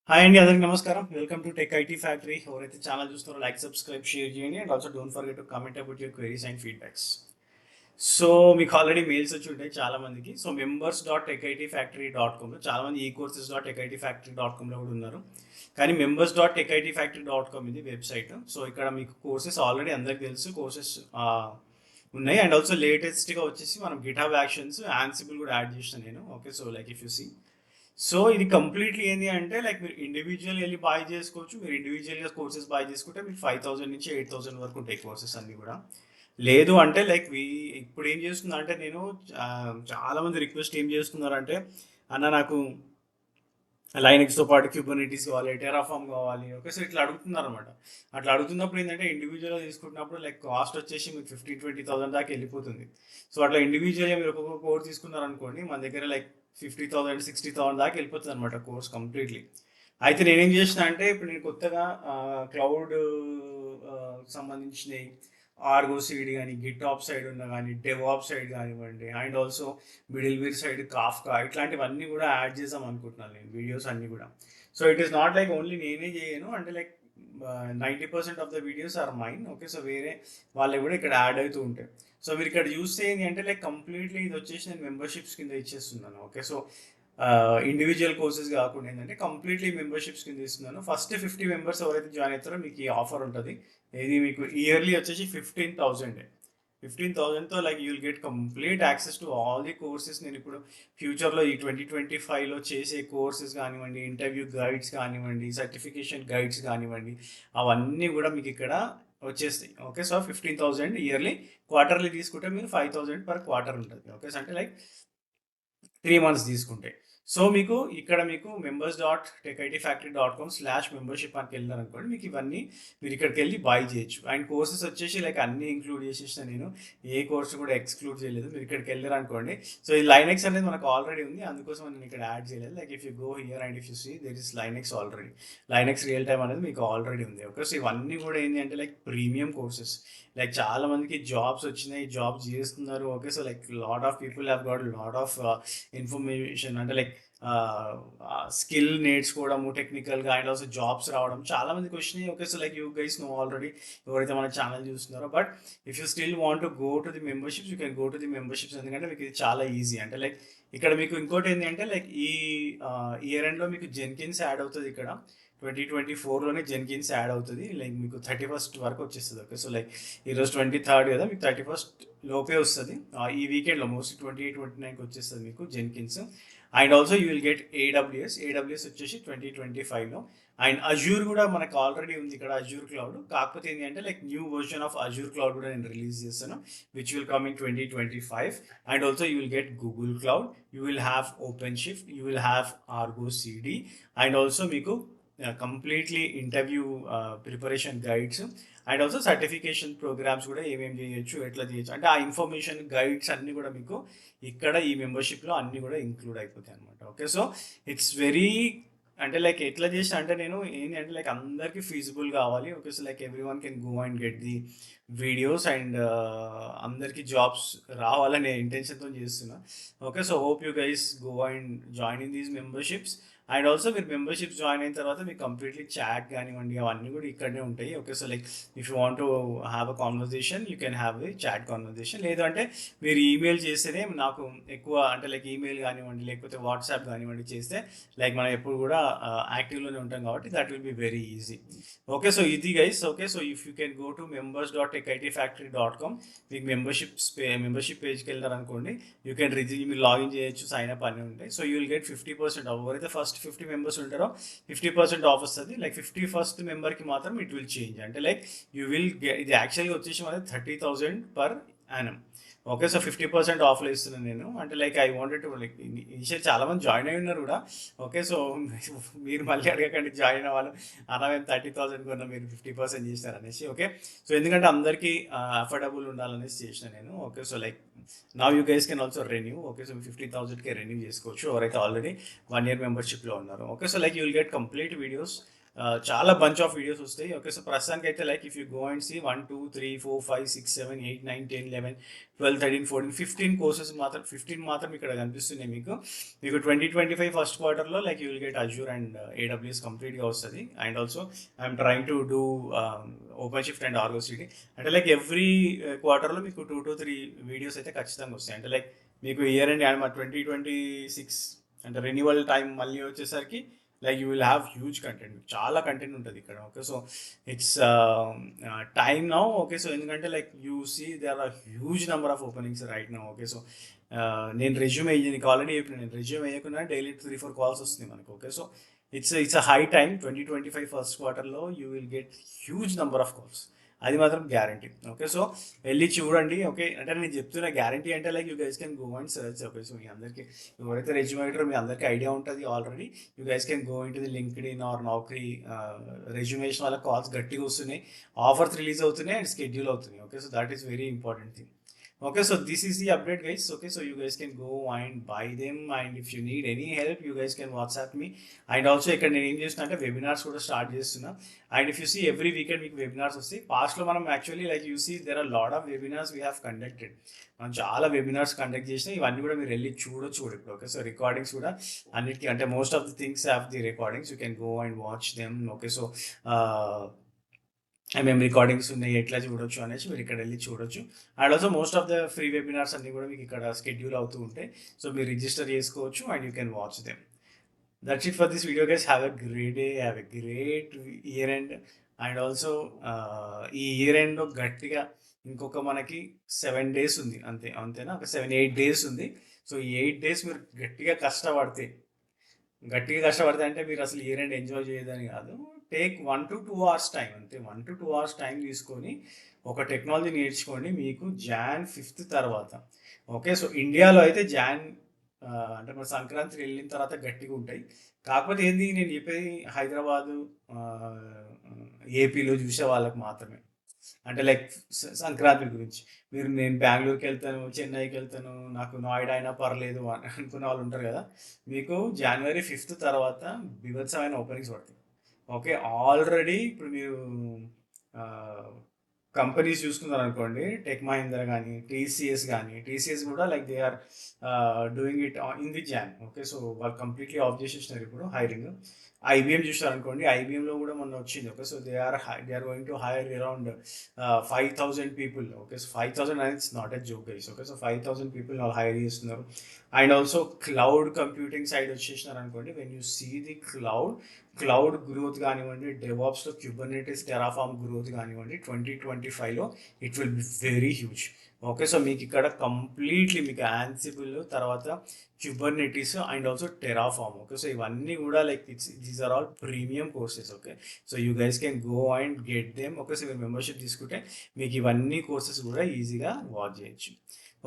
Hi అండి, అందరికి నమస్కారం. Welcome to tech IT factory. ఎవరైతే ఛానల్ చూస్తున్నారో లైక్, సబ్స్క్రైబ్, షేర్ చేయండి. And also don't forget to comment about your queries and feedbacks. So మీకు already mails వచ్చి ఉంటాయి చాలా మందికి. సో members.techitfactory.com చాలా మంది ecourses.techitfactory.com కూడా ఉన్నారు. కానీ members.techitfactory.com ఇది వెబ్సైట్. సో ఇక్కడ మీకు కోర్సెస్ ఆల్రెడీ అందరికి తెలుసు, కోర్సెస్ ఉన్నాయి. అండ్ ఆల్సో లేటెస్ట్గా వచ్చేసి మనం గిటాబ్ యాక్షన్స్, యాన్సిబుల్ కూడా యాడ్ చేసిన నేను. Okay, so like if you see, so ఇది కంప్లీట్లీ ఏంటి అంటే లైక్ మీరు ఇండివిజువల్ వెళ్ళి బాయ్ చేసుకోవచ్చు. మీరు ఇండివిజువల్గా కోర్సెస్ బాయ్ చేసుకుంటే మీకు 5,000 నుంచి 8,000 వరకు ఉంటాయి కోర్సెస్ అన్నీ కూడా. లేదు అంటే లైక్ ఇప్పుడు ఏం చేస్తున్నా అంటే నేను చాలామంది రిక్వెస్ట్ ఏం చేస్తున్నారంటే, అన్న నాకు లైనక్స్తో పాటు క్యూబర్నెటీస్ కావాలి, టెరాఫామ్ కావాలి. ఓకే, సో ఇట్లా అడుగుతున్నారు అనమాట. అట్లా అడుగుతున్నప్పుడు ఏంటంటే ఇండివిజువల్గా తీసుకుంటున్నప్పుడు లైక్ కాస్ట్ వచ్చేసి మీకు 15,000-20,000 దాకా వెళ్ళిపోతుంది. సో అట్లా ఇండివిజువల్గా మీరు ఒక్కొక్క కోర్స్ తీసుకున్నారనుకోండి, మన దగ్గర లైక్ 50,000, 60,000 దాకా వెళ్ళిపోతుంది అనమాట కోర్స్ కంప్లీట్లీ. అయితే నేనేం చేసిన అంటే ఇప్పుడు నేను కొత్తగా క్లౌడ్ సంబంధించినవి ఆర్గో సైడ్ కానీ, గిటాప్ సైడ్ ఉన్న కానీ, డెవాప్ సైడ్ కానివ్వండి, and also middleware side Kafka, ఇట్లాంటివన్నీ కూడా యాడ్ చేద్దాం అనుకుంటున్నాను నేను వీడియోస్ అన్నీ కూడా. So it is not like only నేనే చేయను, అంటే like 90% of the videos are mine. Okay, so వేరే వాళ్ళవి కూడా ఇక్కడ యాడ్ అవుతూ ఉంటాయి. సో మీరు ఇక్కడ చూస్తే ఏంటి అంటే లైక్ కంప్లీట్లీ ఇది వచ్చేసి నేను మెంబర్షిప్స్ కింద ఇచ్చేస్తున్నాను. ఓకే, సో ఇండివిజువల్ కోర్సెస్ కాకుండా ఏంటంటే కంప్లీట్లీ మెంబర్షిప్స్ కింద ఇస్తున్నాను. ఫస్ట్ 50 మెంబర్స్ ఎవరైతే జాయిన్ అవుతారో మీకు ఈ ఆఫర్ ఉంటుంది. ఇది మీకు ఇయర్లీ వచ్చేసి 15,000తో like you will get complete access to all the courses. నేను ఇప్పుడు ఫ్యూచర్లో ఈ 2025లో చేసే కోర్సెస్ కానివ్వండి, ఇంటర్వ్యూ గైడ్స్ కానివ్వండి, సర్టిఫికేషన్ గైడ్స్ కానివ్వండి, అవన్నీ కూడా మీకు ఇక్కడ వచ్చేస్తాయి. Okay, so 15,000 yearly. క్వార్టర్లీ తీసుకుంటే మీరు 5,000 పర్ క్వార్టర్ ఉంటుంది. ఓకే, సో అంటే లైక్ 3 మంత్స్ తీసుకుంటే. సో మీకు ఇక్కడ మీకు members.techitfactory.com/membership అని వెళ్ళారు అనుకోండి, మీకు ఇవన్నీ మీరు ఇక్కడికి వెళ్ళి బై చేయొచ్చు. అండ్ కోర్సెస్ వచ్చేసి లైక్ అన్నీ ఇంక్లూడ్ చేసేసిన నేను, ఏ కోర్సు కూడా ఎక్స్క్లూడ్ చేయలేదు. మీరు ఇక్కడికి వెళ్ళారు అనుకోండి, సో ఈ లైనెక్స్ అనేది మనకు ఆల్రెడీ ఉంది, అందుకోసం నేను ఇక్కడ యాడ్ చేయలేదు. Like if you go here and if you see there is Linux already. Linux real time అనేది మీకు ఆల్రెడీ ఉంది. ఓకే, సో ఇవన్నీ కూడా ఏంటి అంటే లైక్ ప్రీమియం కోర్సెస్. లైక్ చాలా మందికి జాబ్స్ వచ్చినాయి, జాబ్స్ చేస్తున్నారు. Okay, so like lot of people have got lot of information, అంటే లైక్ స్కిల్ నేర్చుకోవడము టెక్నికల్గా, అండ్ ఆల్సో జాబ్స్ రావడం చాలా మందికి వచ్చినాయి. Okay, so like you guys know already, ఎవరైతే మన ఛానల్ చూస్తున్నారో. But if you still want to go to the memberships, you can go to the memberships. ఎందుకంటే మీకు ఇది చాలా ఈజీ. అంటే లైక్ ఇక్కడ మీకు ఇంకోటి ఏంటి అంటే లైక్ ఈ ఇయర్ ఎండ్లో మీకు జెన్కిన్స్ యాడ్ అవుతుంది. ఇక్కడ 2024లోనే జెన్కిన్స్ యాడ్ అవుతుంది. లైక్ మీకు 31st వరకు వచ్చేస్తుంది. ఓకే, సో లైక్ ఈరోజు 23rd కదా, మీకు 31st లోపే వస్తుంది. ఈ వీకెండ్లో మోస్ట్లీ 28-29కి వచ్చేస్తుంది మీకు Jenkins. And also you will get AWS వచ్చేసి 2025లో. అండ్ అజూర్ కూడా మనకు ఆల్రెడీ ఉంది ఇక్కడ, అజూర్ క్లౌడ్. కాకపోతే ఏంటి అంటే like new version of Azure cloud కూడా నేను రిలీజ్ చేస్తాను, which will come in 2025. And also you will get Google cloud, you will have OpenShift, you will have Argo CD, and also మీకు completely interview preparation guides, and also certification programs కూడా ఏమేమి చేయొచ్చు, ఎట్లా చేయొచ్చు, అంటే ఆ information guides అన్నీ కూడా మీకు ఇక్కడ ఈ మెంబర్షిప్లో అన్నీ కూడా ఇంక్లూడ్ అయిపోతాయి అనమాట. ఓకే, సో ఇట్స్ వెరీ, అంటే లైక్ ఎట్లా చేసిన అంటే నేను ఏంటి అంటే లైక్ అందరికీ ఫీజిబుల్ కావాలి. Okay, so like every one can go and get the videos, and అందరికీ జాబ్స్ రావాలనే ఇంటెన్షన్తో చేస్తున్నా. Okay, so hope you guys go and join in these memberships. And also మీరు మెంబర్షిప్స్ జాయిన్ అయిన తర్వాత మీకు కంప్లీట్లీ చాట్ కానివ్వండి అవన్నీ కూడా ఇక్కడనే ఉంటాయి. Okay, so like if you want to have a conversation you can have a chat conversation. లేదు అంటే మీరు ఈమెయిల్ చేస్తేనే నాకు ఎక్కువ, అంటే లైక్ ఈమెయిల్ కానివ్వండి లేకపోతే వాట్సాప్ కానివ్వండి చేస్తే లైక్ మనం ఎప్పుడు కూడా యాక్టివ్లోనే ఉంటాం కాబట్టి that will be very easy. Okay, so ఇది guys. Okay, so if you can go to members.techitfactory.com, మీకు మెంబర్షిప్ పేజ్కి వెళ్ళారనుకోండి, యూ కెన్ మీరు లాగిన్ చేయొచ్చు, సైన్ అప్ అని ఉంటాయి. So you will get 50% off. ఎవరైతే ఫస్ట్ 50 మెంబర్స్ ఉంటారో 50% ఆఫ్ వస్తుంది. లైక్ 51st మెంబర్కి మాత్రం ఇట్ విల్ చేంజ్. అంటే లైక్ యూ విల్ గెట్, ఇది యాక్చువల్గా వచ్చేసి మనకి 30,000 పర్ యానం. ఓకే, సో 50% ఆఫ్లో ఇస్తున్నాను నేను. అంటే like I wanted to like initial చాలా మంది జాయిన్ అయి ఉన్నారు కూడా. ఓకే, సో మీరు మళ్ళీ అడగకండి జాయిన్ అవ్వాలి, అలా మేము 30,000 కొన్నా మీరు 50% చేస్తారు అనేసి. ఓకే, సో ఎందుకంటే అందరికీ అఫోర్డబుల్ ఉండాలనేసి చేసిన నేను. Okay, so like now you guys can also renew. Okay, so 50,000కే రెన్యూ చేసుకోవచ్చు ఎవరైతే ఆల్రెడీ 1 year మెంబర్షిప్లో ఉన్నారు. Okay, so like you will get complete videos, చాలా బంచ్ ఆఫ్ వీడియోస్ వస్తాయి. ఓకే. సో ప్రస్తుతానికి అయితే like if you go and see 1, 2, 3, 4, 5, 6, 7, 8, 9, 10, 11, 12, 13, 14, 15 courses మాత్రం 15 మాత్రం ఇక్కడ కనిపిస్తున్నాయి మీకు. మీకు 2025 ఫస్ట్ క్వార్టర్లో like you will get Azure and AWS కంప్లీట్గా వస్తుంది. And also I'm trying to do open shift and Argo city. అంటే లైక్ ఎవ్రీ క్వార్టర్లో మీకు 2 to 3 వీడియోస్ అయితే ఖచ్చితంగా వస్తాయి. అంటే లైక్ మీకు ఇయర్ అండ్ 2026 అంటే రెన్యువల్ టైం మళ్ళీ వచ్చేసరికి like you will have huge content, చాలా కంటెంట్ ఉంటుంది ఇక్కడ. Okay. So it's time now. Okay. So ఎందుకంటే like you see there are huge number of openings right now. Okay. So నేను resume నీకు already చెప్పిన, నేను రెజ్యూమ్ వేయకుండా డైలీ 3-4 కాల్స్ వస్తుంది మనకు. Okay. So it's a high time. 2025 first క్వార్టర్లో you will get huge number of calls, అది మాత్రం గ్యారంటీ. ఓకే. సో వెళ్ళి చూడండి. ఓకే. అంటే నేను చెప్తున్నా గ్యారంటీ అంటే like you guys can go and search. Okay. So మీ అందరికీ ఎవరైతే రెజ్యూమేటర్ మీ అందరికీ ఐడియా ఉంటుంది already. You guys can go into the LinkedIn or Naukri. రెజ్యూమేషన్ వాళ్ళ కాల్స్ గట్టిగా వస్తున్నాయి, ఆఫర్స్ రిలీజ్ అవుతున్నాయి అండ్ షెడ్యూల్ అవుతున్నాయి. Okay. So that is very important thing. Okay, so this is the update, guys. Okay, so you guys can go and buy them, and if you need any help you guys can WhatsApp me. And also ఇక్కడ నేను ఏం చేస్తున్నా అంటే webinars కూడా start చేస్తున్నా. And if you see every weekend మీకు webinars వస్తాయి. పాస్ట్లో మనం actually like you see there are lot of webinars we have conducted. మనం చాలా వెబినార్స్ కండక్ట్ చేసినా ఇవన్నీ కూడా మీరు వెళ్ళి చూడొచ్చు కూడా ఇప్పుడు. ఓకే. సో రికార్డింగ్స్ కూడా అన్నిటికీ, అంటే most of the things have the recordings, you can go and watch them. Okay. So మేము రికార్డింగ్స్ ఉన్నాయి ఎట్లా చూడొచ్చు అనేసి మీరు ఇక్కడ వెళ్ళి చూడొచ్చు. And also most of the free webinars అన్నీ కూడా మీకు ఇక్కడ షెడ్యూల్ అవుతూ ఉంటాయి. సో మీరు రిజిస్టర్ చేసుకోవచ్చు and you can watch them. That's it for this video guys. Have a great day, have a great year end. And also ఈ year ఎండ్లో గట్టిగా ఇంకొక మనకి 7 days ఉంది, అంతేనా, ఒక 7-8 days ఉంది. సో ఈ 8 days మీరు గట్టిగా కష్టపడితే అంటే మీరు అసలు ఇయర్ ఎండ్ ఎంజాయ్ చేయదని కాదు. టేక్ 1 to 2 hours టైం, అంతే. 1 to 2 hours టైం తీసుకొని ఒక టెక్నాలజీ నేర్చుకోండి మీకు Jan 5th తర్వాత. ఓకే. సో ఇండియాలో అయితే అంటే మన సంక్రాంతి వెళ్ళిన తర్వాత గట్టిగా ఉంటాయి. కాకపోతే ఏంది నేను చెప్పేది హైదరాబాదు, ఏపీలో చూసే వాళ్ళకి మాత్రమే. అంటే లైక్ సంక్రాంతి గురించి నేను బెంగళూరుకి వెళ్తాను, చెన్నైకి వెళ్తాను, నాకు నోయిడా అయినా పర్లేదు అని అనుకునే వాళ్ళు ఉంటారు కదా. మీకు January 5th తర్వాత బీభత్సమైన ఓపెనింగ్స్ పడతాయి. ఓకే. ఆల్రెడీ ఇప్పుడు మీరు కంపెనీస్ చూసుకున్నారు అనుకోండి, టెక్ మహీంద్రా కానీ, టీసీఎస్ కూడా like they are doing it in the John. Okay. So వాళ్ళు కంప్లీట్లీ ఆఫ్ చేసేసినారు ఇప్పుడు హైరింగ్. IBM చూసారు అనుకోండి, IBMలో కూడా మొన్న వచ్చింది. Okay. So they are going to hire around 5,000 people. Okay. So 5,000 అనేది it's not a joke guys. Okay. So 5,000 people వాళ్ళు హైర్ చేస్తున్నారు. And also cloud computing side వచ్చేసినారు అనుకోండి, when you see the cloud growth కానివ్వండి, డెవాప్స్లో Kubernetes Terraform growth కానివ్వండి, 2025లో it will be very huge. Okay. So మీకు ఇక్కడ కంప్లీట్లీ మీకు యాన్సిబుల్ తర్వాత Kubernetes and also Terraform. Okay. So ఇవన్నీ కూడా like these are all premium courses. Okay. So you guys can go and get them. Okay. So మీరు membership తీసుకుంటే మీకు ఇవన్నీ కోర్సెస్ కూడా ఈజీగా వాచ్ చేయొచ్చు.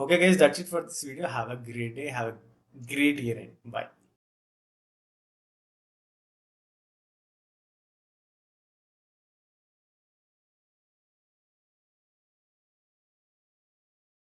Okay guys, that's it for this video. Have a great day, have a great year and by.